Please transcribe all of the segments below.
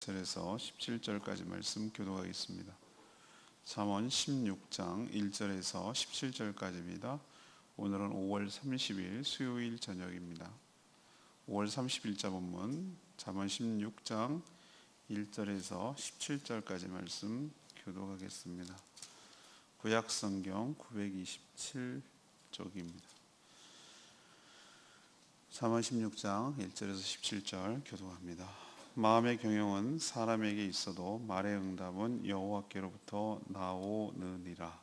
1절에서 17절까지 말씀 교독하겠습니다. 잠언 16장 1절에서 17절까지입니다. 오늘은 5월 30일 수요일 저녁입니다. 5월 30일자 본문 잠언 16장 1절에서 17절까지 말씀 교독하겠습니다. 구약성경 927쪽입니다. 잠언 16장 1절에서 17절 교독합니다. 마음의 경영은 사람에게 있어도 말의 응답은 여호와께로부터 나오느니라.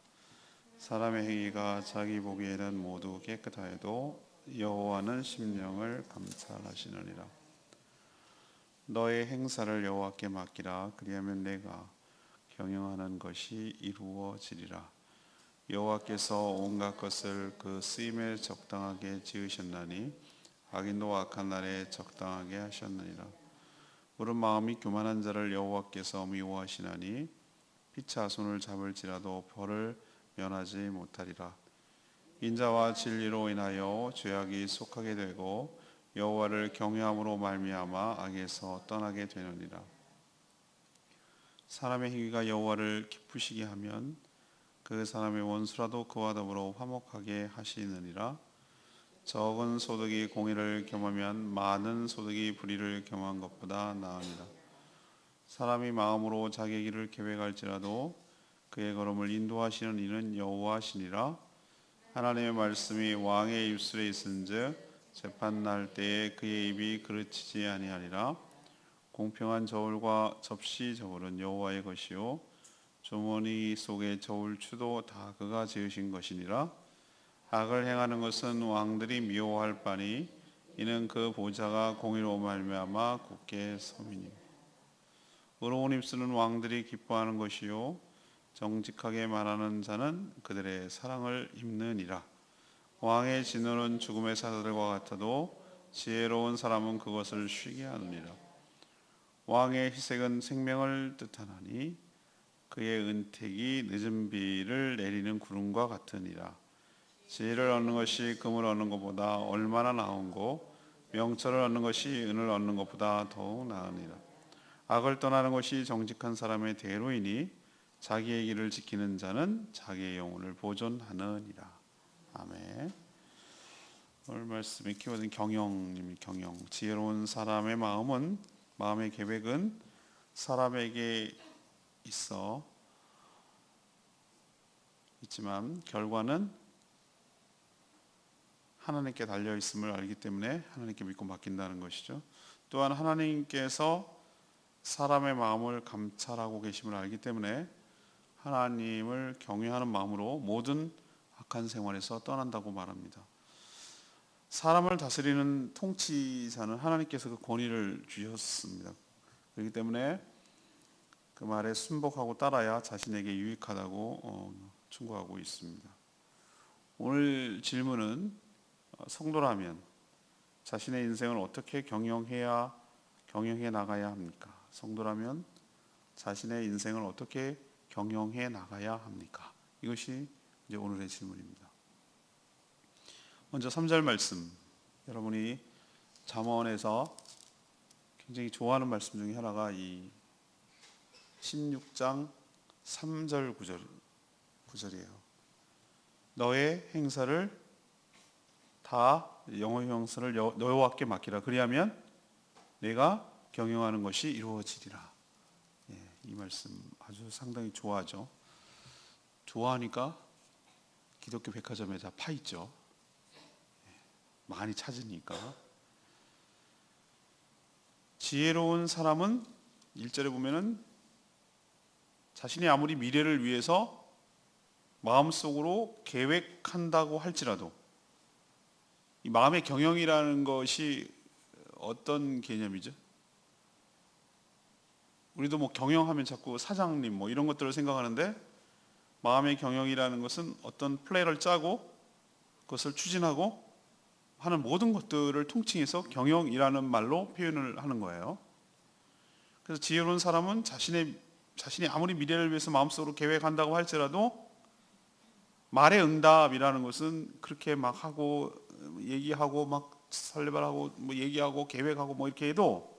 사람의 행위가 자기 보기에는 모두 깨끗하여도 여호와는 심령을 감찰하시느니라. 너의 행사를 여호와께 맡기라. 그리하면 내가 경영하는 것이 이루어지리라. 여호와께서 온갖 것을 그 쓰임에 적당하게 지으셨나니 악인도 악한 날에 적당하게 하셨느니라. 물은 마음이 교만한 자를 여호와께서 미워하시나니 피차 손을 잡을지라도 벌을 면하지 못하리라. 인자와 진리로 인하여 죄악이 속하게 되고 여호와를 경외함으로 말미암아 악에서 떠나게 되느니라. 사람의 행위가 여호와를 기쁘시게 하면 그 사람의 원수라도 그와 더불어 화목하게 하시느니라. 적은 소득이 공의를 겸하면 많은 소득이 불의를 겸한 것보다 나으니라. 사람이 마음으로 자기의 길을 계획할지라도 그의 걸음을 인도하시는 이는 여호와시니라. 하나님의 말씀이 왕의 입술에 있은즉 재판날 때에 그의 입이 그르치지 아니하리라. 공평한 저울과 접시 저울은 여호와의 것이요 주머니 속의 저울추도 다 그가 지으신 것이니라. 악을 행하는 것은 왕들이 미워할 바니 이는 그 보좌가 공의로 말미암아 굳게 서미니. 의로운 입술은 왕들이 기뻐하는 것이요 정직하게 말하는 자는 그들의 사랑을 입느니라. 왕의 진노는 죽음의 사자들과 같아도 지혜로운 사람은 그것을 쉬게 하느니라. 왕의 희색은 생명을 뜻하나니 그의 은택이 늦은 비를 내리는 구름과 같으니라. 지혜를 얻는 것이 금을 얻는 것보다 얼마나 나은고 명철을 얻는 것이 은을 얻는 것보다 더욱 나으니라. 악을 떠나는 것이 정직한 사람의 대로이니 자기의 길을 지키는 자는 자기의 영혼을 보존하느니라. 아멘. 오늘 말씀의 키워드는 경영. 지혜로운 사람의 마음의 계획은 사람에게 있지만 결과는 하나님께 달려 있음을 알기 때문에 하나님께 믿고 맡긴다는 것이죠. 또한 하나님께서 사람의 마음을 감찰하고 계심을 알기 때문에 하나님을 경외하는 마음으로 모든 악한 생활에서 떠난다고 말합니다. 사람을 다스리는 통치자는 하나님께서 그 권위를 주셨습니다. 그렇기 때문에 그 말에 순복하고 따라야 자신에게 유익하다고 충고하고 있습니다. 오늘 질문은 성도라면 자신의 인생을 어떻게 경영해 나가야 합니까? 성도라면 자신의 인생을 어떻게 경영해 나가야 합니까? 이것이 이제 오늘의 질문입니다. 먼저 3절 말씀, 여러분이 잠언에서 굉장히 좋아하는 말씀 중에 하나가 이 16장 3절 9절이에요. 너의 행사를 다 영어의 형사를 여호와께 맡기라. 그리하면 내가 경영하는 것이 이루어지리라. 이 말씀 아주 상당히 좋아하죠. 좋아하니까 기독교 백화점에 다 파 있죠. 많이 찾으니까. 지혜로운 사람은 1절에 보면은 자신이 아무리 미래를 위해서 마음속으로 계획한다고 할지라도 이 마음의 경영이라는 것이 어떤 개념이죠? 우리도 뭐 경영하면 자꾸 사장님 뭐 이런 것들을 생각하는데 마음의 경영이라는 것은 어떤 플랜을 짜고 그것을 추진하고 하는 모든 것들을 통칭해서 경영이라는 말로 표현을 하는 거예요. 그래서 지혜로운 사람은 자신이 아무리 미래를 위해서 마음속으로 계획한다고 할지라도 말의 응답이라는 것은 그렇게 막 하고 얘기하고 막 설레발하고 뭐 얘기하고 계획하고 뭐 이렇게 해도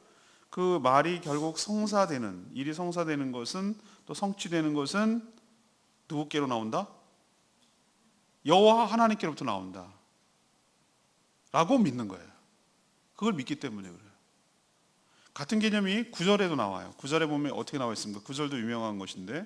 그 말이 결국 성사되는, 일이 성사되는 것은, 또 성취되는 것은 누구께로 나온다? 여호와 하나님께로부터 나온다 라고 믿는 거예요. 그걸 믿기 때문에 그래요. 같은 개념이 9절에도 나와요. 9절에 보면 어떻게 나와 있습니까? 9절도 유명한 것인데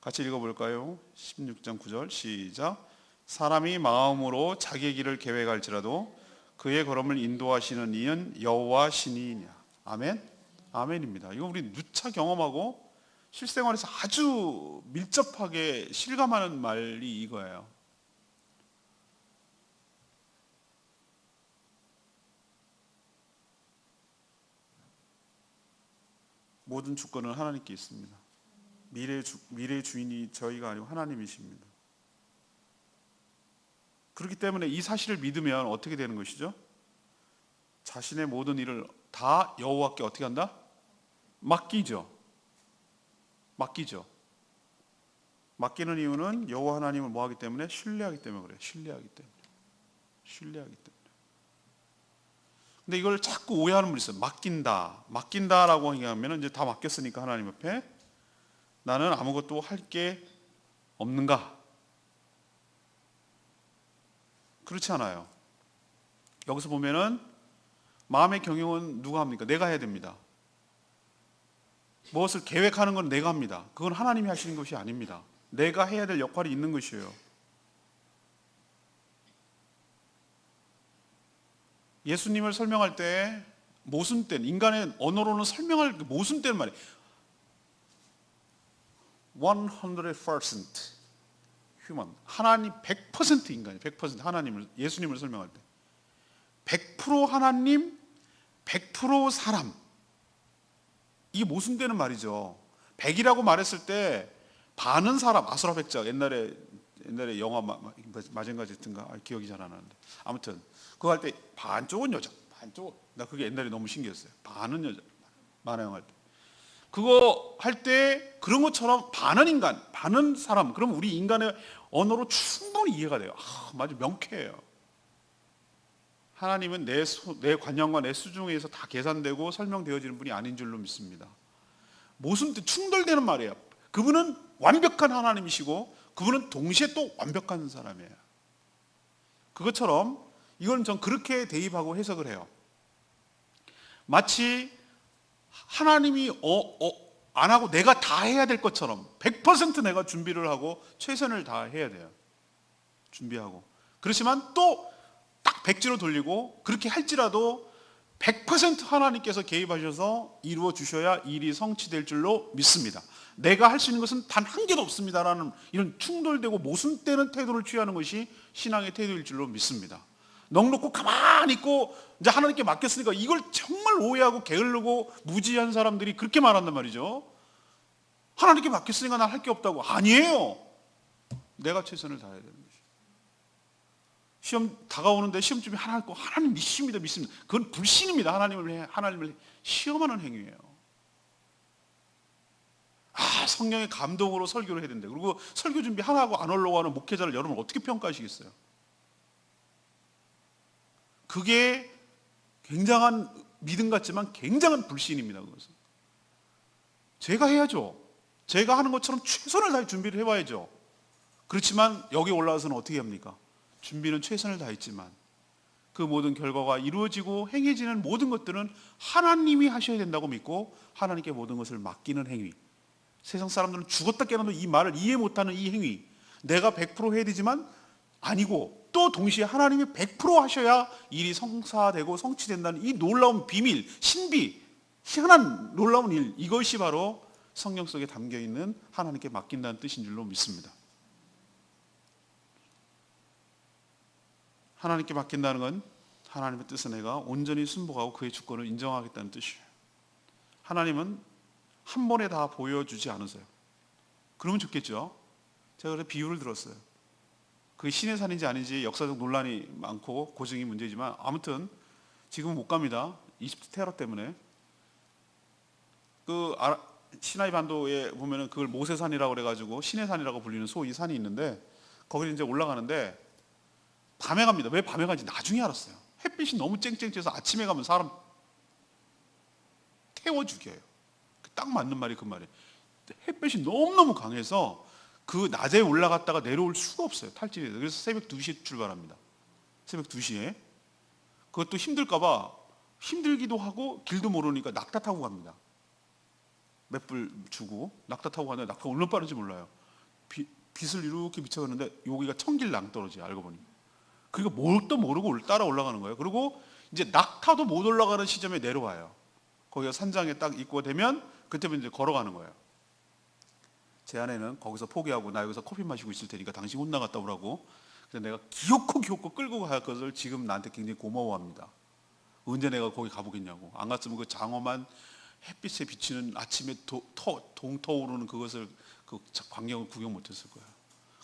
같이 읽어볼까요? 16장 9절 시작. 사람이 마음으로 자기의 길을 계획할지라도 그의 걸음을 인도하시는 이는 여호와 신이냐. 아멘? 아멘입니다. 이거 우리 누차 경험하고 실생활에서 아주 밀접하게 실감하는 말이 이거예요. 모든 주권은 하나님께 있습니다. 미래의 주인이 저희가 아니고 하나님이십니다. 그렇기 때문에 이 사실을 믿으면 어떻게 되는 것이죠? 자신의 모든 일을 다 여호와께 어떻게 한다? 맡기죠. 맡기는 이유는 여호와 하나님을 뭐하기 때문에? 신뢰하기 때문에 그래요. 신뢰하기 때문에. 근데 이걸 자꾸 오해하는 분이 있어요. 맡긴다라고 얘기하면 이제 다 맡겼으니까 하나님 앞에 나는 아무것도 할 게 없는가? 그렇지 않아요. 여기서 보면은 마음의 경영은 누가 합니까? 내가 해야 됩니다. 무엇을 계획하는 건 내가 합니다. 그건 하나님이 하시는 것이 아닙니다. 내가 해야 될 역할이 있는 것이에요. 예수님을 설명할 때 모순된, 인간의 언어로는 설명할 모순된 말이에요. 100% human. 하나님 100% 인간이에요. 100% 하나님을, 예수님을 설명할 때 100% 하나님, 100% 사람. 이게 모순되는 말이죠. 100이라고 말했을 때 반은 사람, 아수라백작, 옛날에 영화 마징가제트인가 기억이 잘 안 나는데, 아무튼 그거 할 때 반쪽은 여자, 반쪽, 나 그게 옛날에 너무 신기했어요. 반은 여자, 만화 영화 할 때. 그거 할 때 그런 것처럼 반은 인간, 반은 사람. 그럼 우리 인간의 언어로 충분히 이해가 돼요. 아주 명쾌해요. 하나님은 내 관념과 내 수중에 의해서 다 계산되고 설명되어지는 분이 아닌 줄로 믿습니다. 모순, 충돌되는 말이에요. 그분은 완벽한 하나님이시고 그분은 동시에 또 완벽한 사람이에요. 그것처럼 이건 전 그렇게 대입하고 해석을 해요. 마치 하나님이 안 하고 내가 다 해야 될 것처럼 100% 내가 준비를 하고 최선을 다해야 돼요. 준비하고. 그렇지만 또 딱 백지로 돌리고 그렇게 할지라도 100% 하나님께서 개입하셔서 이루어 주셔야 일이 성취될 줄로 믿습니다. 내가 할 수 있는 것은 단 한 개도 없습니다라는 이런 충돌되고 모순되는 태도를 취하는 것이 신앙의 태도일 줄로 믿습니다. 넉넉고 가만히 있고 이제 하나님께 맡겼으니까 이걸 정말 오해하고 게으르고 무지한 사람들이 그렇게 말한단 말이죠. 하나님께 맡겼으니까 난 할 게 없다고. 아니에요. 내가 최선을 다해야 되는 것이죠. 시험 다가오는데 시험 준비 하나 할 거 하나님 믿습니다. 그건 불신입니다. 하나님을 시험하는 행위예요. 성령의 감동으로 설교를 해야 된다. 그리고 설교 준비 하나 하고 안 하려고 하는 목회자를 여러분 어떻게 평가하시겠어요? 그게 굉장한 믿음 같지만 굉장한 불신입니다. 그것은. 제가 해야죠. 제가 하는 것처럼 최선을 다해 준비를 해봐야죠. 그렇지만 여기 올라와서는 어떻게 합니까? 준비는 최선을 다했지만 그 모든 결과가 이루어지고 행해지는 모든 것들은 하나님이 하셔야 된다고 믿고 하나님께 모든 것을 맡기는 행위. 세상 사람들은 죽었다 깨어나도 이 말을 이해 못하는 이 행위. 내가 100% 해야 되지만 아니고 또 동시에 하나님이 100% 하셔야 일이 성사되고 성취된다는 이 놀라운 비밀, 신비, 희한한 놀라운 일, 이것이 바로 성경 속에 담겨있는 하나님께 맡긴다는 뜻인 줄로 믿습니다. 하나님께 맡긴다는 건 하나님의 뜻을 내가 온전히 순복하고 그의 주권을 인정하겠다는 뜻이에요. 하나님은 한 번에 다 보여주지 않으세요. 그러면 좋겠죠. 제가 그래서 비유를 들었어요. 그게 신의 산인지 아닌지 역사적 논란이 많고 고증이 문제지만 아무튼 지금은 못 갑니다. 이집트 테러 때문에. 시나이 반도에 보면은 그걸 모세산이라고 그래가지고 신의 산이라고 불리는 소위 산이 있는데 거기 이제 올라가는데 밤에 갑니다. 왜 밤에 가는지 나중에 알았어요. 햇빛이 너무 쨍쨍해서 아침에 가면 사람 태워 죽여요. 딱 맞는 말이 그 말이에요. 햇볕이 너무너무 강해서 그 낮에 올라갔다가 내려올 수가 없어요. 탈진이 돼서. 그래서 새벽 2시에 출발합니다. 새벽 2시에. 그것도 힘들까 봐 힘들기도 하고 길도 모르니까 낙타 타고 갑니다. 몇 불 주고 낙타 타고 가는데 낙타가 얼마나 빠른지 몰라요. 빛을 이렇게 비춰가는데 여기가 천길 낭떠러지예요. 알고 보니. 그러니까 뭣도 모르고 따라 올라가는 거예요. 그리고 이제 낙타도 못 올라가는 시점에 내려와요. 거기가 산장에 딱 입고 되면 그때부터 이제 걸어가는 거예요. 제 아내는 거기서 포기하고 나 여기서 커피 마시고 있을 테니까 당신 혼나 갔다 오라고. 그래서 내가 기어코 끌고 갈 것을 지금 나한테 굉장히 고마워합니다. 언제 내가 거기 가보겠냐고. 안 갔으면 그 장엄한 햇빛에 비치는 아침에 동터오르는 그것을 그 광경을 구경 못했을 거야.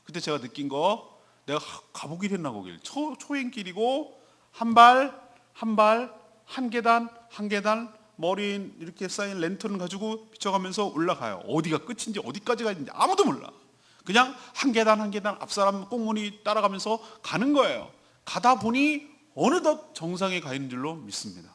그때 제가 느낀 거 내가 가보길 했나 거길. 초행길이고 한 발, 한 계단 머리에 이렇게 쌓인 랜턴 가지고 비춰가면서 올라가요. 어디가 끝인지 어디까지가 있는지 아무도 몰라. 그냥 한 계단 앞사람 꽁무니 따라가면서 가는 거예요. 가다 보니 어느덧 정상에 가 있는 줄로 믿습니다.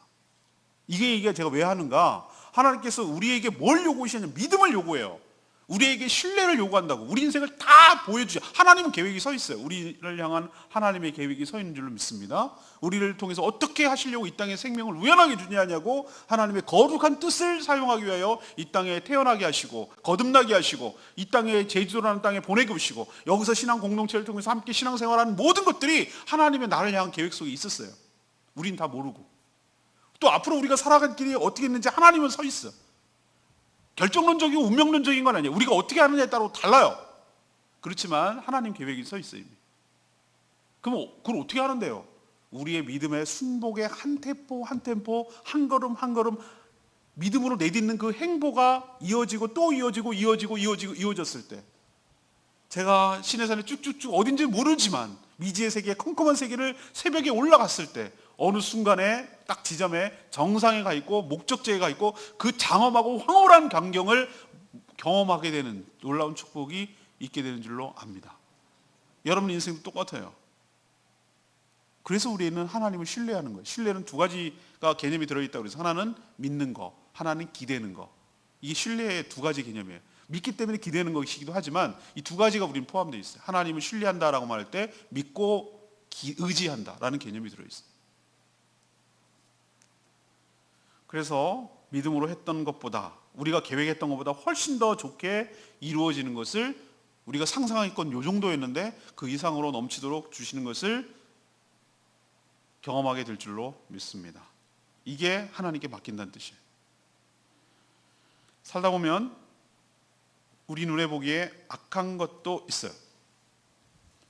이게 제가 왜 하는가? 하나님께서 우리에게 뭘 요구하시냐면 믿음을 요구해요. 우리에게 신뢰를 요구한다고. 우리 인생을 다 보여주죠. 하나님은 계획이 서 있어요. 우리를 향한 하나님의 계획이 서 있는 줄로 믿습니다. 우리를 통해서 어떻게 하시려고 이 땅에 생명을 우연하게 주냐냐고 하나님의 거룩한 뜻을 사용하기 위하여 이 땅에 태어나게 하시고 거듭나게 하시고 이 땅에 제주도라는 땅에 보내게 오시고 여기서 신앙 공동체를 통해서 함께 신앙생활하는 모든 것들이 하나님의 나를 향한 계획 속에 있었어요. 우린 다 모르고. 또 앞으로 우리가 살아갈 길이 어떻게 있는지 하나님은 서 있어. 결정론적이고 운명론적인 건 아니에요. 우리가 어떻게 하느냐에 따라 달라요. 그렇지만 하나님 계획이 서 있어요. 그럼 그걸 어떻게 하는데요? 우리의 믿음의 순복의 한 템포 한 걸음 믿음으로 내딛는 그 행보가 이어지고 또 이어졌을 때 제가 시내산에 쭉쭉쭉 어딘지 모르지만 미지의 세계, 컴컴한 세계를 새벽에 올라갔을 때 어느 순간에 딱 지점에 정상에 가 있고 목적지에 가 있고 그 장엄하고 황홀한 광경을 경험하게 되는 놀라운 축복이 있게 되는 줄로 압니다. 여러분 인생도 똑같아요. 그래서 우리는 하나님을 신뢰하는 거예요. 신뢰는 두 가지가 개념이 들어있다고 그래서 하나는 믿는 거, 하나는 기대는 거. 이게 신뢰의 두 가지 개념이에요. 믿기 때문에 기대는 것이기도 하지만 이 두 가지가 우리는 포함되어 있어요. 하나님을 신뢰한다라고 말할 때 믿고 의지한다라는 개념이 들어있어요. 그래서 믿음으로 했던 것보다 우리가 계획했던 것보다 훨씬 더 좋게 이루어지는 것을 우리가 상상했건 요 정도였는데 그 이상으로 넘치도록 주시는 것을 경험하게 될 줄로 믿습니다. 이게 하나님께 맡긴다는 뜻이에요. 살다 보면 우리 눈에 보기에 악한 것도 있어요.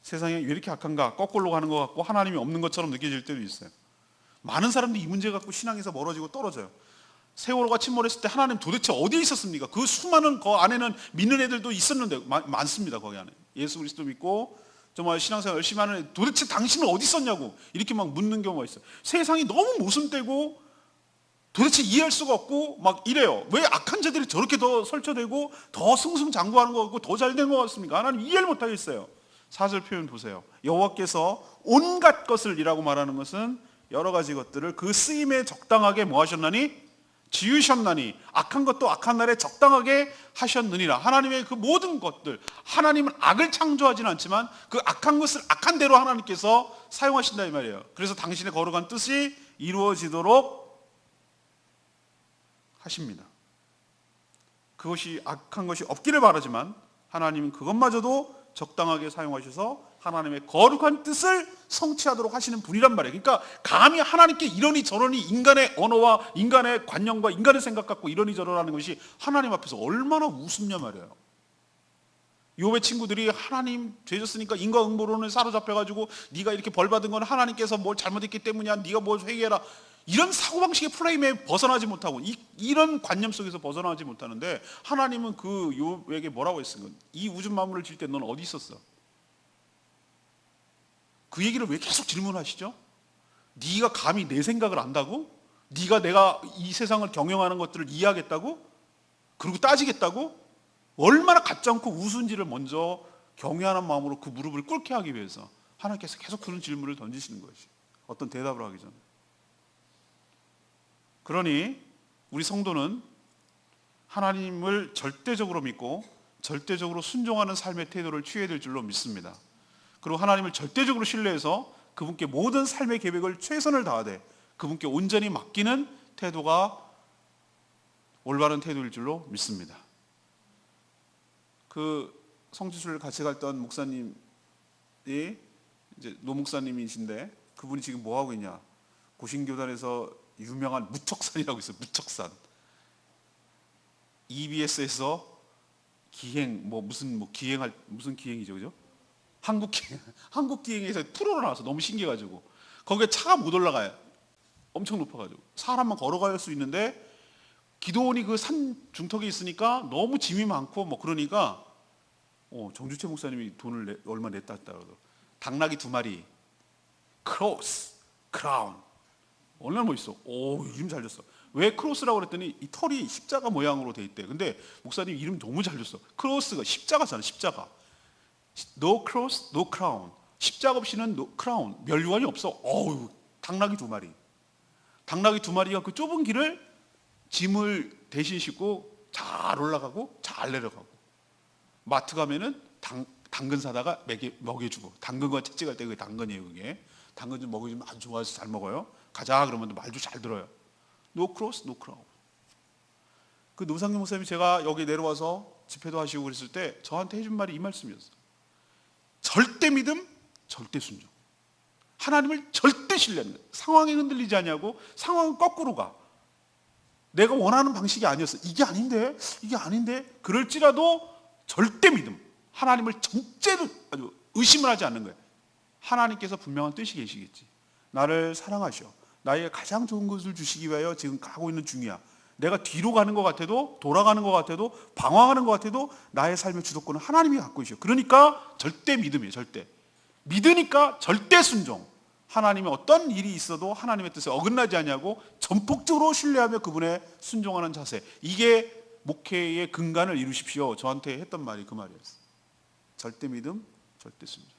세상에 왜 이렇게 악한가? 거꾸로 가는 것 같고 하나님이 없는 것처럼 느껴질 때도 있어요. 많은 사람들이 이 문제 갖고 신앙에서 멀어지고 떨어져요. 세월호가 침몰했을 때 하나님 도대체 어디에 있었습니까? 그 수많은 그 안에는 믿는 애들도 있었는데 많습니다. 거기 안에 예수 그리스도 믿고 정말 신앙생활 열심히 하는 애 도대체 당신은 어디 있었냐고 이렇게 막 묻는 경우가 있어요. 세상이 너무 모순되고 도대체 이해할 수가 없고 막 이래요. 왜 악한 자들이 저렇게 더 설쳐되고 더 승승장구하는 것 같고 더 잘 된 것 같습니까? 하나님 이해를 못하겠어요. 4절 표현 보세요. 여호와께서 온갖 것을 이라고 말하는 것은 여러 가지 것들을 그 쓰임에 적당하게 뭐 하셨나니? 지으셨나니 악한 것도 악한 날에 적당하게 하셨느니라. 하나님의 그 모든 것들, 하나님은 악을 창조하지는 않지만 그 악한 것을 악한 대로 하나님께서 사용하신다 이 말이에요. 그래서 당신의 거룩한 뜻이 이루어지도록 하십니다. 그것이 악한 것이 없기를 바라지만 하나님은 그것마저도 적당하게 사용하셔서 하나님의 거룩한 뜻을 성취하도록 하시는 분이란 말이에요. 그러니까 감히 하나님께 이러니 저러니 인간의 언어와 인간의 관념과 인간의 생각 갖고 이러니 저러라는 것이 하나님 앞에서 얼마나 우습냐 말이에요. 욥의 친구들이 하나님 죄졌으니까 인과응보론에 사로잡혀가지고 네가 이렇게 벌받은 건 하나님께서 뭘 잘못했기 때문이야, 네가 뭘 회개해라, 이런 사고방식의 프레임에 벗어나지 못하고 이런 관념 속에서 벗어나지 못하는데 하나님은 그 욥에게 뭐라고 했습니까? 이 우주 만물을 지을 때 넌 어디 있었어? 그 얘기를 왜 계속 질문하시죠? 네가 감히 내 생각을 안다고? 네가 내가 이 세상을 경영하는 것들을 이해하겠다고? 그리고 따지겠다고? 얼마나 갖지 않고 우스운지를 먼저 경외하는 마음으로 그 무릎을 꿇게 하기 위해서 하나님께서 계속 그런 질문을 던지시는 것이 어떤 대답을 하기 전에. 그러니 우리 성도는 하나님을 절대적으로 믿고 절대적으로 순종하는 삶의 태도를 취해야 될 줄로 믿습니다. 그리고 하나님을 절대적으로 신뢰해서 그분께 모든 삶의 계획을 최선을 다하되 그분께 온전히 맡기는 태도가 올바른 태도일 줄로 믿습니다. 그 성지순례를 같이 갔던 목사님이 이제 노 목사님이신데 그분이 지금 뭐 하고 있냐? 고신교단에서 유명한 무척산이라고 있어요. 무척산. EBS에서 기행 무슨 기행이죠, 그죠? 한국 기행에서 프로로 나와서 너무 신기해가지고 거기에 차가 못 올라가요. 엄청 높아가지고 사람만 걸어갈 수 있는데 기도원이 그 산 중턱에 있으니까 너무 짐이 많고 그러니까 정주채 목사님이 돈을 얼마 냈다 그러더라고요. 당나귀 2마리, 크로스, 크라운. 얼마나 멋있어. 이름 잘 줬어. 왜 크로스라고 그랬더니 이 털이 십자가 모양으로 돼 있대. 근데 목사님 이름 너무 잘 줬어. 크로스가 십자가잖아, 십자가. No cross, no crown. 십자가 없이는 no crown. 멸류관이 없어. 당나귀 2마리. 당나귀 2마리가 그 좁은 길을 짐을 대신 싣고 잘 올라가고 잘 내려가고. 마트 가면은 당근 사다가 먹여주고. 당근과 채찍할 때 그게 당근이에요, 그게. 당근 좀 먹여주면 아주 좋아해서 잘 먹어요. 가자 그러면 말도 잘 들어요. No cross, no crown. 그 노상균 목사님이 제가 여기 내려와서 집회도 하시고 그랬을 때 저한테 해준 말이 이 말씀이었어요. 절대 믿음, 절대 순종. 하나님을 절대 신뢰하는 거예요. 상황에 흔들리지 않냐고. 상황은 거꾸로 가. 내가 원하는 방식이 아니었어. 이게 아닌데 그럴지라도 절대 믿음. 하나님을 전제로 아주 의심을 하지 않는 거예요. 하나님께서 분명한 뜻이 계시겠지. 나를 사랑하셔. 나에게 가장 좋은 것을 주시기 위하여 지금 가고 있는 중이야. 내가 뒤로 가는 것 같아도, 돌아가는 것 같아도, 방황하는 것 같아도 나의 삶의 주도권은 하나님이 갖고 계셔. 그러니까 절대 믿음이에요. 절대. 믿으니까 절대 순종. 하나님의 어떤 일이 있어도 하나님의 뜻에 어긋나지 않냐고 전폭적으로 신뢰하며 그분의 순종하는 자세. 이게 목회의 근간을 이루십시오. 저한테 했던 말이 그 말이었어요. 절대 믿음, 절대 순종.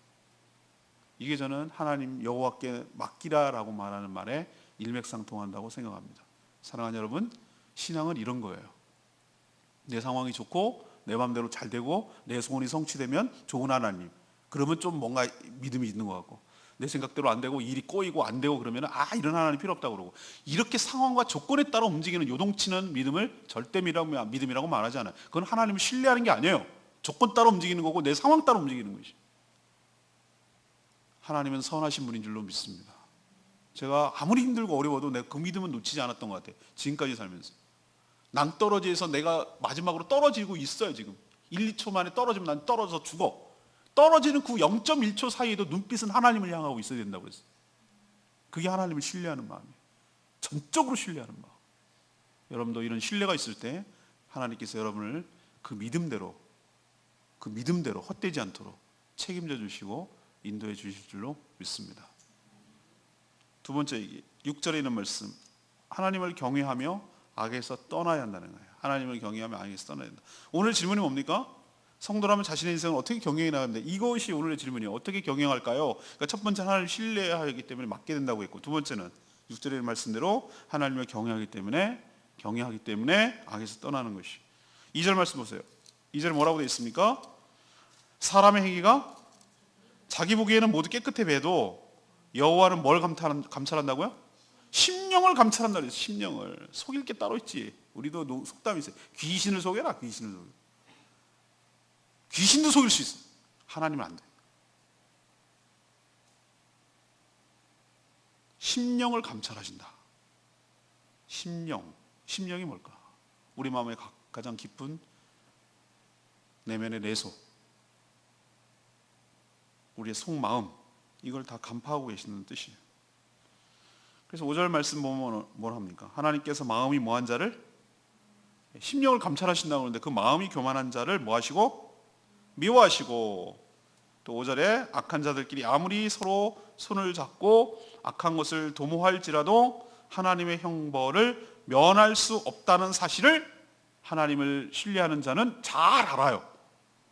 이게 저는 하나님 여호와께 맡기라라고 말하는 말에 일맥상통한다고 생각합니다. 사랑하는 여러분, 신앙은 이런 거예요. 내 상황이 좋고 내 마음대로 잘 되고 내 소원이 성취되면 좋은 하나님. 그러면 좀 뭔가 믿음이 있는 것 같고 내 생각대로 안 되고 일이 꼬이고 안 되고 그러면 이런 하나님 필요 없다고 그러고 이렇게 상황과 조건에 따라 움직이는 요동치는 믿음을 절대 믿음이라고 말하지 않아요. 그건 하나님을 신뢰하는 게 아니에요. 조건 따라 움직이는 거고 내 상황 따라 움직이는 것이. 하나님은 선하신 분인 줄로 믿습니다. 제가 아무리 힘들고 어려워도 내가 그 믿음은 놓치지 않았던 것 같아요. 지금까지 살면서. 낭떠러지에서 내가 마지막으로 떨어지고 있어요. 지금 1, 2초 만에 떨어지면 난 떨어져서 죽어. 떨어지는 그 0.1초 사이에도 눈빛은 하나님을 향하고 있어야 된다고 그랬어요. 그게 하나님을 신뢰하는 마음이에요. 전적으로 신뢰하는 마음. 여러분도 이런 신뢰가 있을 때 하나님께서 여러분을 그 믿음대로 헛되지 않도록 책임져 주시고 인도해 주실 줄로 믿습니다. 두 번째 얘기, 6절에 있는 말씀. 하나님을 경외하며 악에서 떠나야 한다는 거예요. 하나님을 경외하며 악에서 떠나야 한다. 오늘 질문이 뭡니까? 성도라면 자신의 인생을 어떻게 경영해 나가는데 이것이 오늘의 질문이에요. 어떻게 경영할까요? 그러니까 첫 번째는 하나님을 신뢰하기 때문에 맡게 된다고 했고 두 번째는 6절에 있는 말씀대로 하나님을 경외하기 때문에 악에서 떠나는 것이. 2절 말씀 보세요. 2절에 뭐라고 되어 있습니까? 사람의 행위가 자기 보기에는 모두 깨끗해 배도 여호와는 뭘 감찰한다고요? 심령을 감찰한다 그랬어요. 심령을. 속일 게 따로 있지. 우리도 속담이 있어요. 귀신을 속여라. 귀신도 속일 수 있어. 하나님은 안 돼. 심령을 감찰하신다. 심령이 뭘까? 우리 마음의 가장 깊은 내면의 내속, 우리의 속마음, 이걸 다 간파하고 계시는 뜻이에요. 그래서 5절 말씀 보면 뭘 합니까? 하나님께서 마음이 뭐한 자를 심령을 감찰하신다고 하는데 그 마음이 교만한 자를 뭐 하시고? 미워하시고. 또 5절에 악한 자들끼리 아무리 서로 손을 잡고 악한 것을 도모할지라도 하나님의 형벌을 면할 수 없다는 사실을 하나님을 신뢰하는 자는 잘 알아요.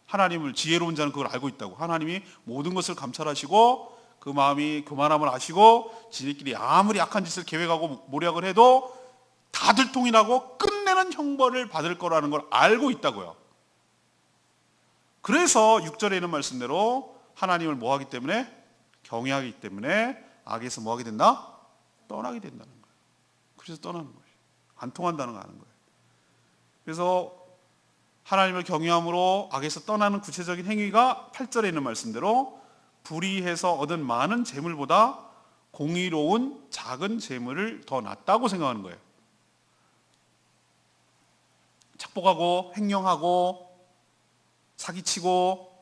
하나님을, 지혜로운 자는 그걸 알고 있다고. 하나님이 모든 것을 감찰하시고 그 마음이 교만함을 아시고 지들끼리 아무리 악한 짓을 계획하고 모략을 해도 다 들통이나고 끝내는 형벌을 받을 거라는 걸 알고 있다고요. 그래서 6절에 있는 말씀대로 하나님을 뭐하기 때문에? 경외하기 때문에 악에서 뭐하게 된다? 떠나게 된다는 거예요. 그래서 떠나는 거예요. 안 통한다는 거 아는 거예요. 그래서 하나님을 경외함으로 악에서 떠나는 구체적인 행위가 8절에 있는 말씀대로 불의해서 얻은 많은 재물보다 공의로운 작은 재물을 더 낫다고 생각하는 거예요. 착복하고 횡령하고 사기치고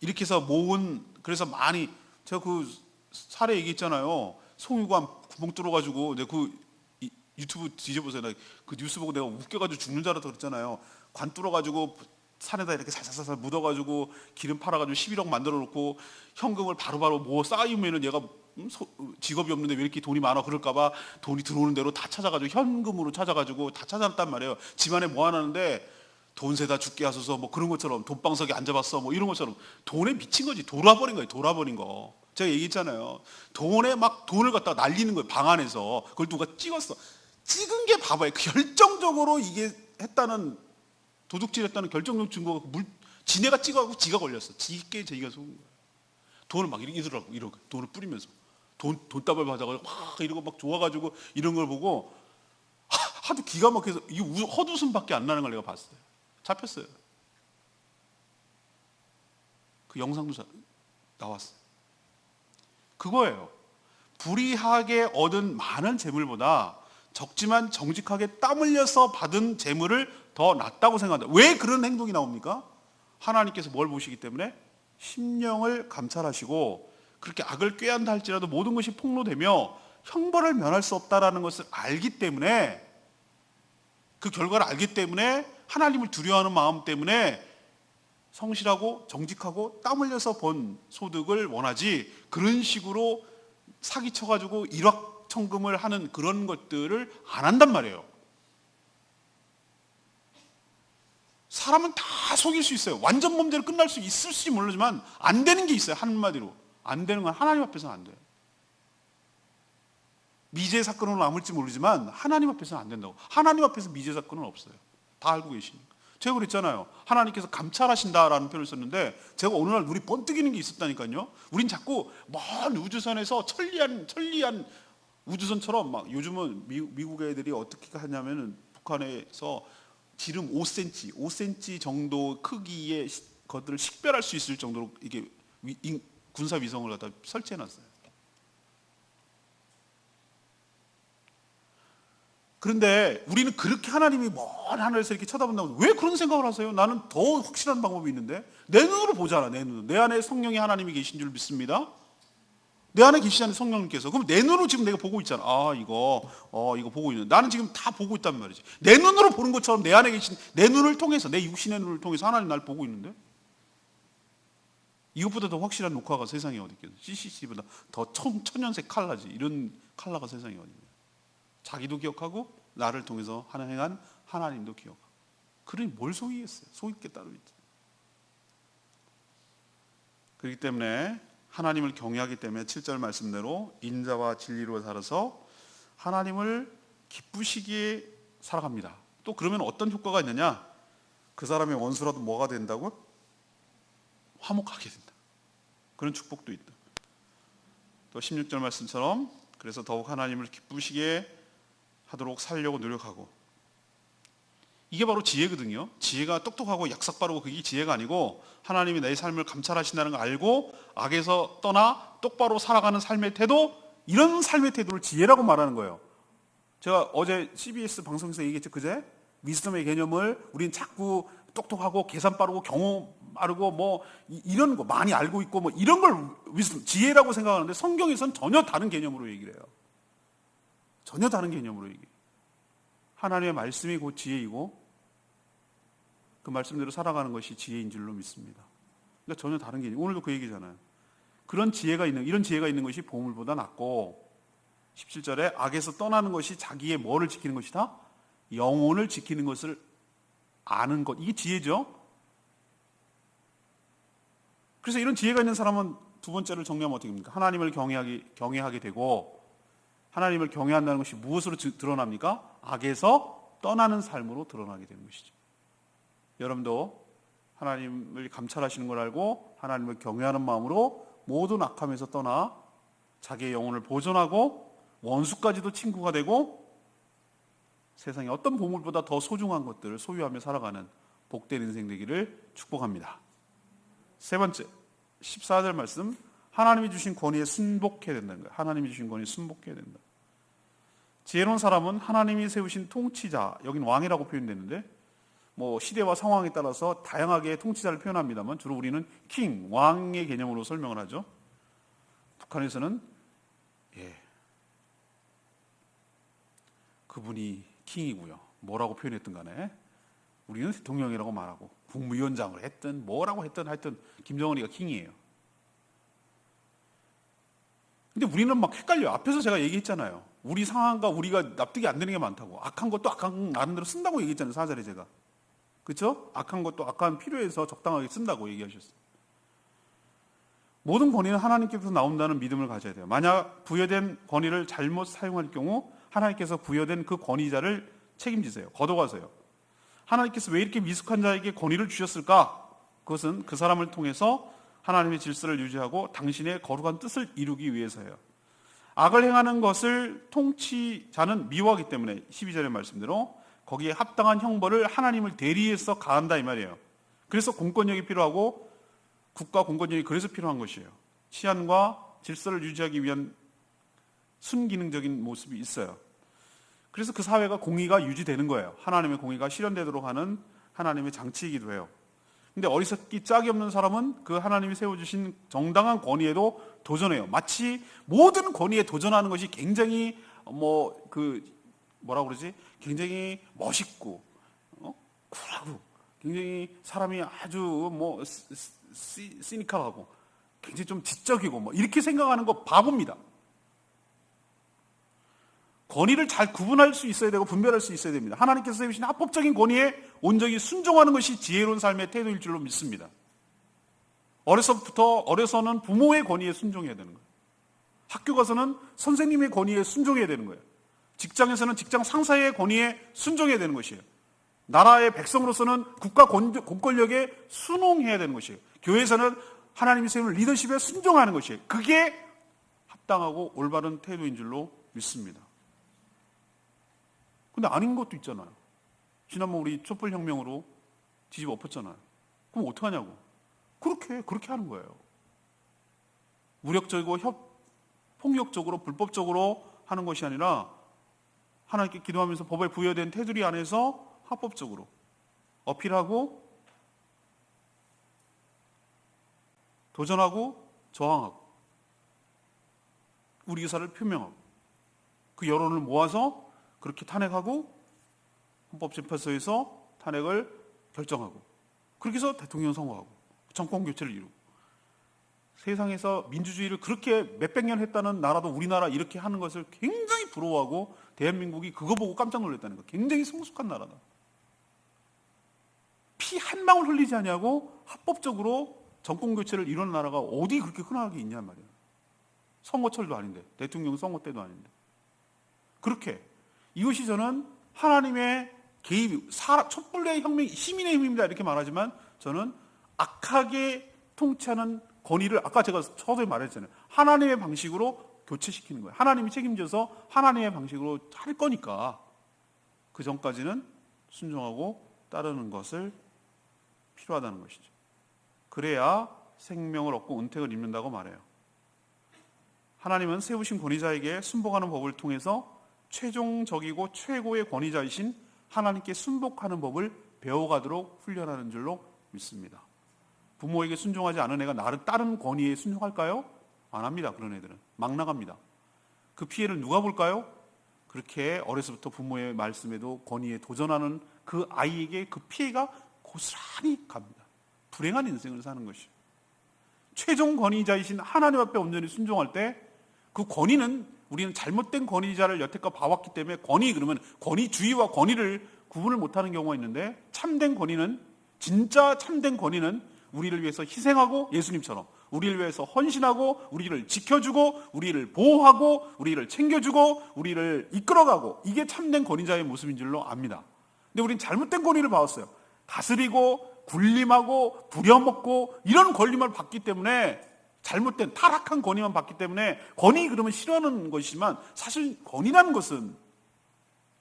이렇게 해서 모은, 그래서 많이, 제가 그 사례 얘기했잖아요. 송유관 구멍 뚫어가지고 내가 그 유튜브 뒤져보세요. 나 그 뉴스 보고 내가 웃겨가지고 죽는 줄 알았다 그랬잖아요. 관 뚫어가지고 산에다 이렇게 살살살 묻어가지고 기름 팔아가지고 11억 만들어 놓고 현금을 바로바로 뭐 쌓이면은 얘가 직업이 없는데 왜 이렇게 돈이 많아 그럴까봐 돈이 들어오는 대로 다 찾아가지고 현금으로 찾아가지고 다 찾아놨단 말이에요. 집안에 모아놨는데 돈 세다 죽게 하소서 뭐 그런 것처럼, 돈방석에 앉아봤어 뭐 이런 것처럼 돈에 미친 거지. 돌아버린 거예요. 돌아버린 거. 제가 얘기했잖아요. 돈에 막 돈을 갖다가 날리는 거예요. 방 안에서. 그걸 누가 찍었어. 찍은 게 봐봐요. 결정적으로 이게 했다는, 도둑질했다는 결정적 증거가 지네가 찍어갖고 지가 걸렸어. 지가 속은 거예요. 돈을 막 이러더라고. 이러고 돈을 뿌리면서 돈다발 받아가지고 막 이러고 막 좋아가지고 이런 걸 보고 하도 기가 막혀서 이 헛웃음밖에 안 나는 걸 내가 봤어요. 잡혔어요. 그 영상도 나왔어요. 그거예요. 불의하게 얻은 많은 재물보다 적지만 정직하게 땀 흘려서 받은 재물을 더 낫다고 생각한다. 왜 그런 행동이 나옵니까? 하나님께서 뭘 보시기 때문에? 심령을 감찰하시고 그렇게 악을 꾀한다 할지라도 모든 것이 폭로되며 형벌을 면할 수 없다라는 것을 알기 때문에, 그 결과를 알기 때문에 하나님을 두려워하는 마음 때문에 성실하고 정직하고 땀 흘려서 번 소득을 원하지, 그런 식으로 사기쳐가지고 일확천금을 하는 그런 것들을 안 한단 말이에요. 사람은 다 속일 수 있어요. 완전 범죄를 끝날 수 있을지 모르지만 안 되는 게 있어요. 한마디로 안 되는 건 하나님 앞에서는 안 돼요. 미제 사건으로 남을지 모르지만 하나님 앞에서는 안 된다고. 하나님 앞에서 미제 사건은 없어요. 다 알고 계시니까. 제가 그랬잖아요. 하나님께서 감찰하신다라는 표현을 썼는데 제가 어느 날 눈이 번뜩이는 게 있었다니까요. 우린 자꾸 먼 우주선에서 천리안 우주선처럼, 막 요즘은 미국 애들이 어떻게 하냐면은 북한에서 지름 5cm 정도 크기의 것들을 식별할 수 있을 정도로 이게 군사 위성을 갖다 설치해 놨어요. 그런데 우리는 그렇게 하나님이 먼 하늘에서 이렇게 쳐다본다고, 왜 그런 생각을 하세요? 나는 더 확실한 방법이 있는데. 내 눈으로 보잖아. 내 눈으로. 내 안에 성령이 하나님이 계신 줄 믿습니다. 내 안에 계시잖아요, 성령님께서. 그럼 내 눈으로 지금 내가 보고 있잖아. 이거 보고 있는. 나는 지금 다 보고 있단 말이지. 내 눈으로 보는 것처럼 내 안에 계신, 내 눈을 통해서, 내 육신의 눈을 통해서 하나님 날 보고 있는데, 이것보다 더 확실한 녹화가 세상에 어디 있겠어. CCTV보다 더 천연색 칼라지. 이런 칼라가 세상에 어디 있냐. 자기도 기억하고 나를 통해서 행한 하나님도 기억하고. 그러니 뭘 속이겠어요? 속일 게 따로 있죠. 그렇기 때문에 하나님을 경외하기 때문에 7절 말씀대로 인자와 진리로 살아서 하나님을 기쁘시기에 살아갑니다. 또 그러면 어떤 효과가 있느냐? 그 사람의 원수라도 뭐가 된다고? 화목하게 된다. 그런 축복도 있다. 또 16절 말씀처럼 그래서 더욱 하나님을 기쁘시게 하도록 살려고 노력하고. 이게 바로 지혜거든요. 지혜가 똑똑하고 약삭 빠르고 그게 지혜가 아니고, 하나님이 내 삶을 감찰하신다는 걸 알고 악에서 떠나 똑바로 살아가는 삶의 태도, 이런 삶의 태도를 지혜라고 말하는 거예요. 제가 어제 CBS 방송에서 얘기했죠. 그제 위스덤의 개념을 우린 자꾸 똑똑하고 계산 빠르고 경험 빠르고 뭐 이런 거 많이 알고 있고 뭐 이런 걸 위스덤, 지혜라고 생각하는데 성경에서는 전혀 다른 개념으로 얘기를 해요. 전혀 다른 개념으로 얘기해요. 하나님의 말씀이 곧 지혜이고 그 말씀대로 살아가는 것이 지혜인 줄로 믿습니다. 그러니까 전혀 다른 개념. 오늘도 그 얘기잖아요. 이런 지혜가 있는 것이 보물보다 낫고, 17절에 악에서 떠나는 것이 자기의 뭐를 지키는 것이다? 영혼을 지키는 것을 아는 것. 이게 지혜죠. 그래서 이런 지혜가 있는 사람은 두 번째를 정리하면 어떻게 됩니까? 하나님을 경외하게 되고, 하나님을 경외한다는 것이 무엇으로 드러납니까? 악에서 떠나는 삶으로 드러나게 되는 것이죠. 여러분도 하나님을 감찰하시는 걸 알고 하나님을 경외하는 마음으로 모든 악함에서 떠나 자기의 영혼을 보존하고 원수까지도 친구가 되고 세상의 어떤 보물보다 더 소중한 것들을 소유하며 살아가는 복된 인생 되기를 축복합니다. 세 번째, 14절 말씀, 하나님이 주신 권위에 순복해야 된다는 거예요. 하나님이 주신 권위에 순복해야 된다. 지혜로운 사람은 하나님이 세우신 통치자, 여긴 왕이라고 표현되는데 시대와 상황에 따라서 다양하게 통치자를 표현합니다만 주로 우리는 king, 왕의 개념으로 설명을 하죠. 북한에서는 그분이 킹이고요. 뭐라고 표현했든 간에 우리는 대통령이라고 말하고 국무위원장을 했든 뭐라고 했든 하여튼 김정은이가 킹이에요. 근데 우리는 막 헷갈려요. 앞에서 제가 얘기했잖아요. 우리 상황과 우리가 납득이 안 되는 게 많다고. 악한 것도 악한 나름대로 쓴다고 얘기했잖아요. 4절에 제가. 그렇죠? 악한 것도 악한 필요해서 적당하게 쓴다고 얘기하셨어요. 모든 권위는 하나님께서 나온다는 믿음을 가져야 돼요. 만약 부여된 권위를 잘못 사용할 경우 하나님께서 부여된 그 권위자를 책임지세요. 걷어가세요. 하나님께서 왜 이렇게 미숙한 자에게 권위를 주셨을까? 그것은 그 사람을 통해서 하나님의 질서를 유지하고 당신의 거룩한 뜻을 이루기 위해서예요. 악을 행하는 것을 통치자는 미워하기 때문에 12절의 말씀대로 거기에 합당한 형벌을 하나님을 대리해서 가한다 이 말이에요. 그래서 공권력이 필요하고 국가 공권력이 그래서 필요한 것이에요. 치안과 질서를 유지하기 위한 순기능적인 모습이 있어요. 그래서 그 사회가 공의가 유지되는 거예요. 하나님의 공의가 실현되도록 하는 하나님의 장치이기도 해요. 근데 어리석기 짝이 없는 사람은 그 하나님이 세워주신 정당한 권위에도 도전해요. 마치 모든 권위에 도전하는 것이 굉장히 굉장히 멋있고 쿨하고 굉장히 사람이 아주 시니컬하고 굉장히 좀 지적이고 이렇게 생각하는 거 바보입니다. 권위를 잘 구분할 수 있어야 되고 분별할 수 있어야 됩니다. 하나님께서 세우신 합법적인 권위에 온전히 순종하는 것이 지혜로운 삶의 태도일 줄로 믿습니다. 어려서는 부모의 권위에 순종해야 되는 거예요. 학교 가서는 선생님의 권위에 순종해야 되는 거예요. 직장에서는 직장 상사의 권위에 순종해야 되는 것이에요. 나라의 백성으로서는 국가 공권력에 순응해야 되는 것이에요. 교회에서는 하나님이 세운 리더십에 순종하는 것이에요. 그게 합당하고 올바른 태도인 줄로 믿습니다. 근데 아닌 것도 있잖아요. 지난번 우리 촛불혁명으로 뒤집어 엎었잖아요. 그럼 어떡하냐고. 그렇게 하는 거예요. 무력적이고 폭력적으로 불법적으로 하는 것이 아니라 하나님께 기도하면서 법에 부여된 테두리 안에서 합법적으로 어필하고 도전하고 저항하고 우리 의사를 표명하고 그 여론을 모아서 그렇게 탄핵하고 헌법재판소에서 탄핵을 결정하고 그렇게 해서 대통령 선거하고 정권 교체를 이루고 세상에서 민주주의를 그렇게 몇백 년 했다는 나라도 우리나라 이렇게 하는 것을 굉장히 부러워하고 대한민국이 그거 보고 깜짝 놀랐다는 거. 굉장히 성숙한 나라다. 피 한 방울 흘리지 않냐고 합법적으로 정권 교체를 이루는 나라가 어디 그렇게 흔하게 있냐 말이야. 선거철도 아닌데 대통령 선거 때도 아닌데 그렇게 이것이 저는 하나님의 개입, 촛불의 혁명, 시민의 힘입니다 이렇게 말하지만 저는 악하게 통치하는 권위를 아까 제가 서두에 말했잖아요. 하나님의 방식으로 교체시키는 거예요. 하나님이 책임져서 하나님의 방식으로 할 거니까 그 전까지는 순종하고 따르는 것을 필요하다는 것이죠. 그래야 생명을 얻고 은택을 입는다고 말해요. 하나님은 세우신 권위자에게 순복하는 법을 통해서 최종적이고 최고의 권위자이신 하나님께 순복하는 법을 배워가도록 훈련하는 줄로 믿습니다. 부모에게 순종하지 않은 애가 나를 다른 권위에 순종할까요? 안 합니다. 그런 애들은 막 나갑니다. 그 피해를 누가 볼까요? 그렇게 어려서부터 부모의 말씀에도 권위에 도전하는 그 아이에게 그 피해가 고스란히 갑니다. 불행한 인생을 사는 것이죠. 최종 권위자이신 하나님 앞에 온전히 순종할 때 그 권위는 우리는 잘못된 권위자를 여태껏 봐왔기 때문에 그러면 권위주의와 권위를 구분을 못하는 경우가 있는데 참된 권위는 진짜 참된 권위는 우리를 위해서 희생하고 예수님처럼 우리를 위해서 헌신하고 우리를 지켜주고 우리를 보호하고 우리를 챙겨주고 우리를 이끌어가고, 이게 참된 권위자의 모습인 줄로 압니다. 근데 우리는 잘못된 권위를 받았어요. 다스리고 군림하고 부려먹고 이런 권리만 받기 때문에, 잘못된 타락한 권위만 받기 때문에 권위 그러면 싫어하는 것이지만, 사실 권위라는 것은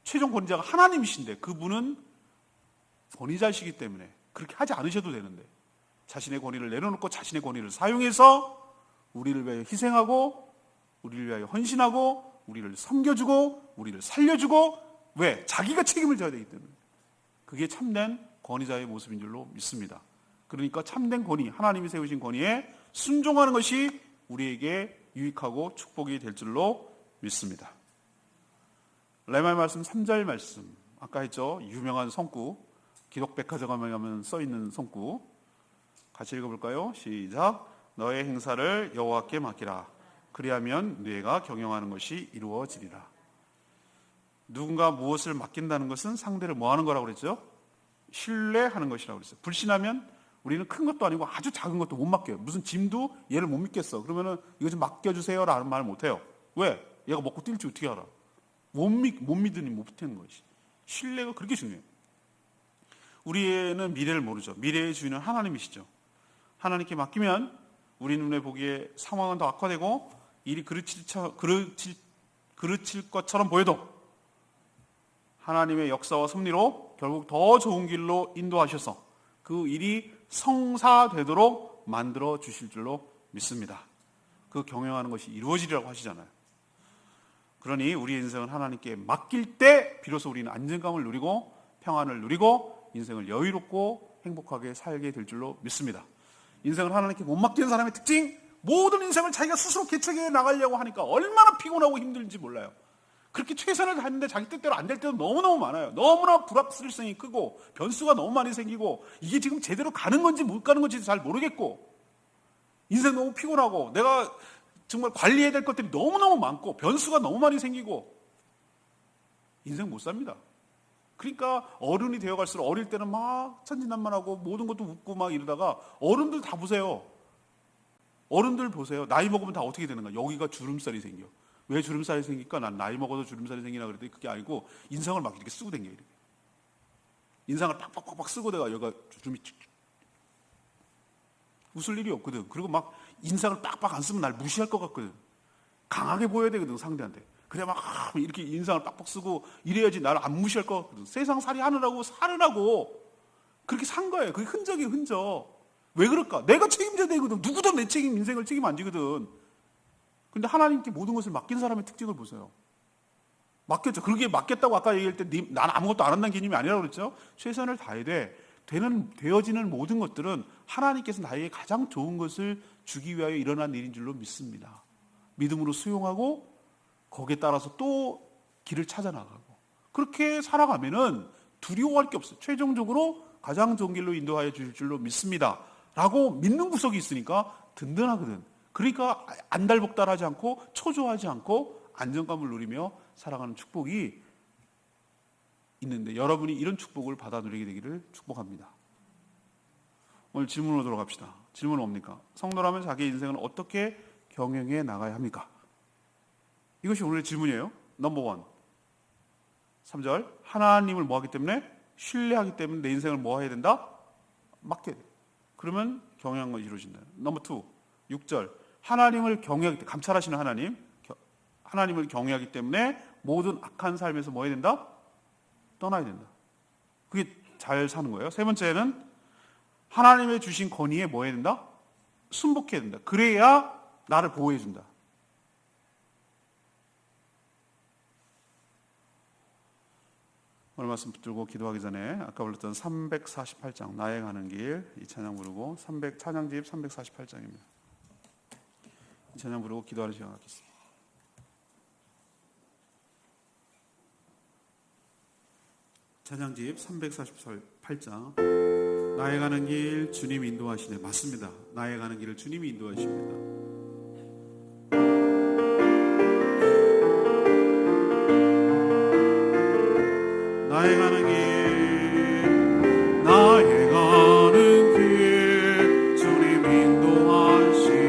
최종 권위자가 하나님이신데 그분은 권위자이시기 때문에 그렇게 하지 않으셔도 되는데, 자신의 권위를 내려놓고 자신의 권위를 사용해서 우리를 위하여 희생하고 우리를 위하여 헌신하고 우리를 섬겨주고 우리를 살려주고, 왜? 자기가 책임을 져야 되기 때문에. 그게 참된 권위자의 모습인 줄로 믿습니다. 그러니까 참된 권위, 하나님이 세우신 권위에 순종하는 것이 우리에게 유익하고 축복이 될 줄로 믿습니다. 레마의 말씀 3절 말씀, 아까 했죠. 유명한 성구, 기독백화점에 가면 써있는 성구, 같이 읽어볼까요? 시작. 너의 행사를 여호와께 맡기라. 그리하면 네가 경영하는 것이 이루어지리라. 누군가 무엇을 맡긴다는 것은 상대를 뭐 하는 거라고 그랬죠? 신뢰하는 것이라고 그랬어요. 불신하면 우리는 큰 것도 아니고 아주 작은 것도 못 맡겨요. 무슨 짐도 얘를 못 믿겠어. 그러면은 이거 좀 맡겨주세요 라는 말을 못 해요. 왜? 얘가 먹고 뛸지 어떻게 알아? 못 믿으니 못 믿는 것이. 신뢰가 그렇게 중요해요. 우리는 미래를 모르죠. 미래의 주인은 하나님이시죠. 하나님께 맡기면 우리 눈에 보기에 상황은 더 악화되고 일이 그르칠 것처럼 보여도 하나님의 역사와 섭리로 결국 더 좋은 길로 인도하셔서 그 일이 성사되도록 만들어 주실 줄로 믿습니다. 그 경영하는 것이 이루어지리라고 하시잖아요. 그러니 우리의 인생은 하나님께 맡길 때 비로소 우리는 안정감을 누리고 평안을 누리고 인생을 여유롭고 행복하게 살게 될 줄로 믿습니다. 인생을 하나님께 못 맡기는 사람의 특징, 모든 인생을 자기가 스스로 개척해 나가려고 하니까 얼마나 피곤하고 힘들지 몰라요. 그렇게 최선을 다했는데 자기 뜻대로 안 될 때도 너무너무 많아요. 너무나 불확실성이 크고 변수가 너무 많이 생기고 이게 지금 제대로 가는 건지 못 가는 건지 잘 모르겠고, 인생 너무 피곤하고 내가 정말 관리해야 될 것들이 너무너무 많고 변수가 너무 많이 생기고 인생 못 삽니다. 그러니까 어른이 되어갈수록 어릴 때는 막 천진난만하고 모든 것도 웃고 막 이러다가 어른들 다 보세요. 어른들 보세요. 나이 먹으면 다 어떻게 되는가? 여기가 주름살이 생겨. 왜 주름살이 생길까? 난 나이 먹어도 주름살이 생기나 그랬더니 그게 아니고 인상을 막 이렇게 쓰고 다녀요. 인상을 팍팍팍팍 쓰고 내가 여기가 주름이 웃을 일이 없거든. 그리고 막 인상을 빡빡 안 쓰면 날 무시할 것 같거든. 강하게 보여야 되거든, 상대한테. 그래 막 이렇게 인상을 빡빡 쓰고 이래야지 나를 안 무시할 것 같거든. 세상 살이 하느라고 살으라고 그렇게 산 거예요. 그게 흔적이에요, 흔적. 왜 그럴까? 내가 책임져야 되거든. 누구도 내 인생을 책임 안 지거든. 근데 하나님께 모든 것을 맡긴 사람의 특징을 보세요. 맡겼죠. 그렇게 맡겼다고 아까 얘기할 때 난 아무것도 안 한다는 개념이 아니라고 그랬죠. 최선을 다해야 돼. 되어지는 모든 것들은 하나님께서 나에게 가장 좋은 것을 주기 위하여 일어난 일인 줄로 믿습니다. 믿음으로 수용하고 거기에 따라서 또 길을 찾아나가고 그렇게 살아가면은 두려워할 게 없어요. 최종적으로 가장 좋은 길로 인도하여 주실 줄로 믿습니다 라고 믿는 구석이 있으니까 든든하거든. 그러니까 안달복달하지 않고 초조하지 않고 안정감을 누리며 살아가는 축복이 있는데, 여러분이 이런 축복을 받아 누리게 되기를 축복합니다. 오늘 질문으로 돌아갑시다. 질문은 뭡니까? 성도라면 자기 인생을 어떻게 경영해 나가야 합니까? 이것이 오늘의 질문이에요. 넘버 원. 3절. 하나님을 뭐 하기 때문에? 신뢰하기 때문에 내 인생을 뭐 해야 된다? 맡겨야 돼. 그러면 경영한 건 이루어진다. 넘버 2. 6절. 하나님을 경외하기 때문에, 감찰하시는 하나님을 경외하기 때문에 모든 악한 삶에서 뭐 해야 된다? 떠나야 된다. 그게 잘 사는 거예요. 세 번째는 하나님의 주신 권위에 뭐 해야 된다? 순복해야 된다. 그래야 나를 보호해 준다. 오늘 말씀 붙들고 기도하기 전에 아까 불렀던 348장 나의 가는 길 이 찬양 부르고 찬양집 348장입니다. 이 찬양 부르고 기도하는 시간 갖겠습니다. 찬양집 348장. 나의 가는 길 주님 인도하시네. 맞습니다. 나의 가는 길을 주님이 인도하십니다. 나의 가는 길, 나의 가는 길 주님 인도하시네.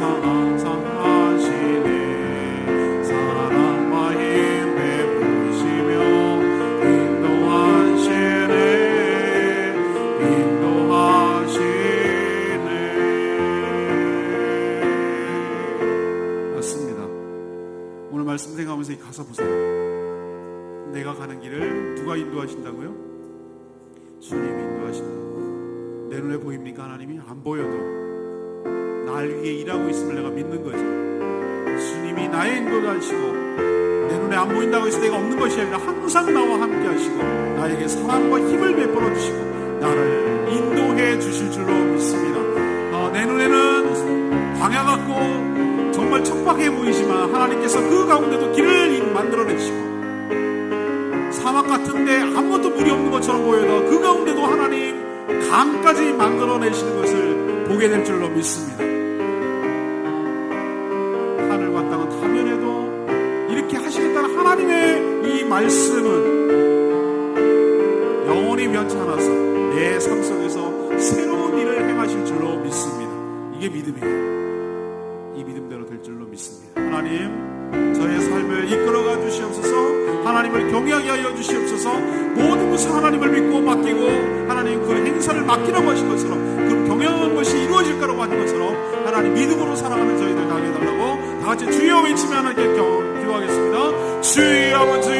항상 하시네. 사랑과 힘 베푸시며 인도하시네. 맞습니다. 오늘 말씀 생각하면서 이 가사 보세요. 내가 가는 길을 누가 인도하신다고요? 주님이 인도하신다. 내 눈에 보입니까? 하나님이 안 보여도 날 위해 일하고 있음을 내가 믿는 거죠. 주님이 나의 인도자이시고 내 눈에 안 보인다고 해서 내가 없는 것이 아니라 항상 나와 함께 하시고 나에게 사랑과 힘을 베풀어 주시고 나를 인도해 주실 줄로 믿습니다. 내 눈에는 광야 같고 정말 척박해 보이지만 하나님께서 그 가운데도 길을 만들어내시고 사막 같은데 아무것도 물이 없는 것처럼 보여도 그 가운데도 하나님 강까지 만들어내시는 것을 보게 될 줄로 믿습니다. 하늘과 땅은 다 변해도 이렇게 하시겠다는 하나님의 이 말씀은 영원히 변치 않아서 내 삶 속에서 새로운 일을 행하실 줄로 믿습니다. 이게 믿음이에요. 이 믿음대로 될 줄로 믿습니다. 하나님, 저의 삶을 이끌어가 주시옵소서. 하나님을 경외하게 하여 주시옵소서. 모든 것을 하나님을 믿고 맡기고 하나님 그 행사를 맡기라고 하신 것처럼 그 경영한 것이 이루어질 거라고 하신 것처럼 하나님 믿음으로 살아가는 저희들 가게 해달라고 다 같이 주여 외치며 하나님께 기도하겠습니다. 주의 아버지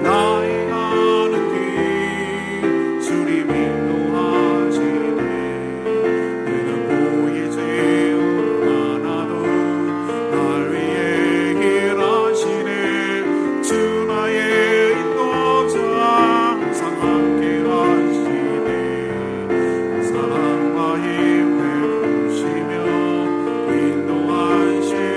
나의 가는 길 주님 인도하시네. 내가 보이지 않아도 날 위해 일하시네. 주 나의 인도자 항상 함께 하시네. 사랑과 힘 베푸시며 인도하시네.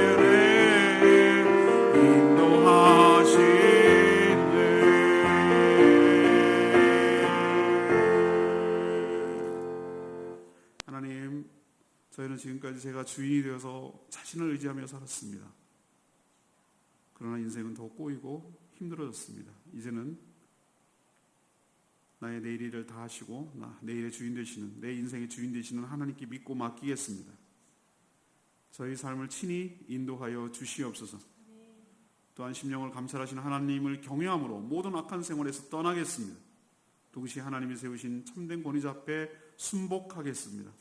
하나님, 저희는 지금까지 제가 주인이 되어서 자신을 의지하며 살았습니다. 그러나 인생은 더 꼬이고 힘들어졌습니다. 이제는 나의 내일 일을 다 하시고 내일의 주인 되시는, 내 인생의 주인 되시는 하나님께 믿고 맡기겠습니다. 저희 삶을 친히 인도하여 주시옵소서. 또한 심령을 감찰하시는 하나님을 경외함으로 모든 악한 생활에서 떠나겠습니다. 동시에 하나님이 세우신 참된 권위자 앞에 순복하겠습니다.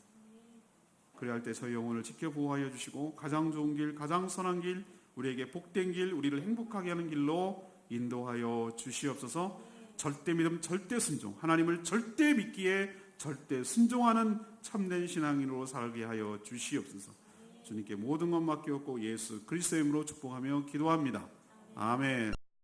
그래야 할 때 저희 영혼을 지켜 보호하여 주시고 가장 좋은 길, 가장 선한 길, 우리에게 복된 길, 우리를 행복하게 하는 길로 인도하여 주시옵소서. 절대 믿음, 절대 순종, 하나님을 절대 믿기에 절대 순종하는 참된 신앙인으로 살게 하여 주시옵소서. 주님께 모든 것 맡기었고 예수 그리스도의 이름으로 축복하며 기도합니다. 아멘.